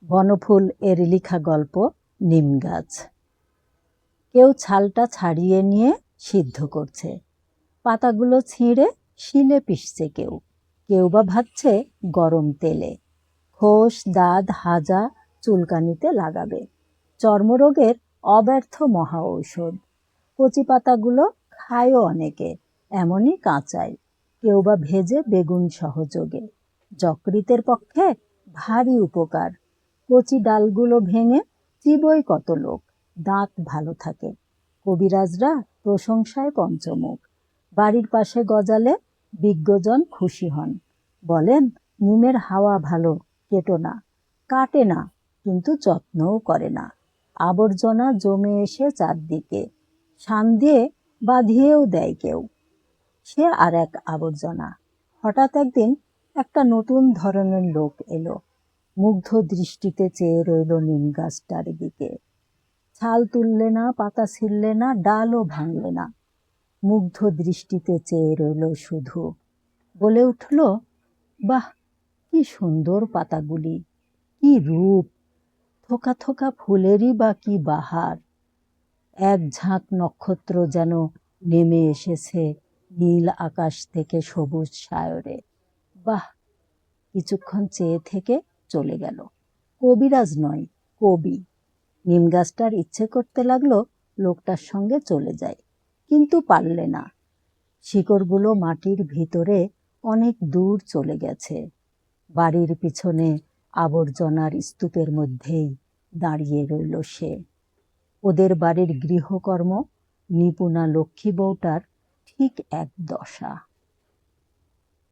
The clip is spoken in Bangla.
বনফুল এর লেখা গল্প নিম গাছ। কেউ ছালটা ছাড়িয়ে নিয়ে সিদ্ধ করছে, পাতাগুলো ছিঁড়ে শিলে পিষছে, কেউ কেউ বা ভাজছে গরম তেলে। খোস দাঁত হাজা চুলকানিতে লাগাবে, চর্মরোগের অব্যর্থ মহা ঔষধ। কচি পাতাগুলো খায়ও অনেকে, এমনই কাঁচাই। কেউ বা ভেজে বেগুন সহযোগে, যকৃতের পক্ষে ভারী উপকার। কচি ডালগুলো ভেঙে চিবোয় কত লোক, দাঁত ভালো থাকে। কবিরাজরা প্রশংসায় পঞ্চমুখ, বাড়ির পাশে গজালে বিজ্ঞজন খুশি হন। বলেন, নিমের হাওয়া ভালো, কেটো না। কাটে না, কিন্তু যত্নও করে না। আবর্জনা জমে এসে চারদিকে, শান দিয়ে বাঁধিয়েও দেয় কেউ। সে আর এক আবর্জনা। হঠাৎ একদিন একটা নতুন ধরনের লোক এলো, মুগ্ধ দৃষ্টিতে চেয়ে রইল নিম গাছটার দিকে। ছাল তুললে না, পাতা ছিঁড়লে না, ডালও ভাঙলে না, মুগ্ধ দৃষ্টিতে চেয়ে রইল শুধু। বলে উঠল, বাহ, কি সুন্দর পাতাগুলি, কি রূপ! থোকা থোকা ফুলেরই বা কি বাহার! এক ঝাঁক নক্ষত্র যেন নেমে এসেছে নীল আকাশ থেকে সবুজ সায়রে। বাহ! কিছুক্ষণ চেয়ে থেকে চলে গেল। কবিরাজ নয়, কবি। নিম গাছটার ইচ্ছে করতে লাগলো লোকটার সঙ্গে চলে যায়, কিন্তু পারলে না। শিকড়গুলো মাটির ভিতরে অনেক দূর চলে গেছে। বাড়ির পিছনে আবর্জনার স্তূপের মধ্যেই দাঁড়িয়ে রইল সে। ওদের বাড়ির গৃহকর্ম নিপুণা লক্ষ্মী বউটার ঠিক এক দশা।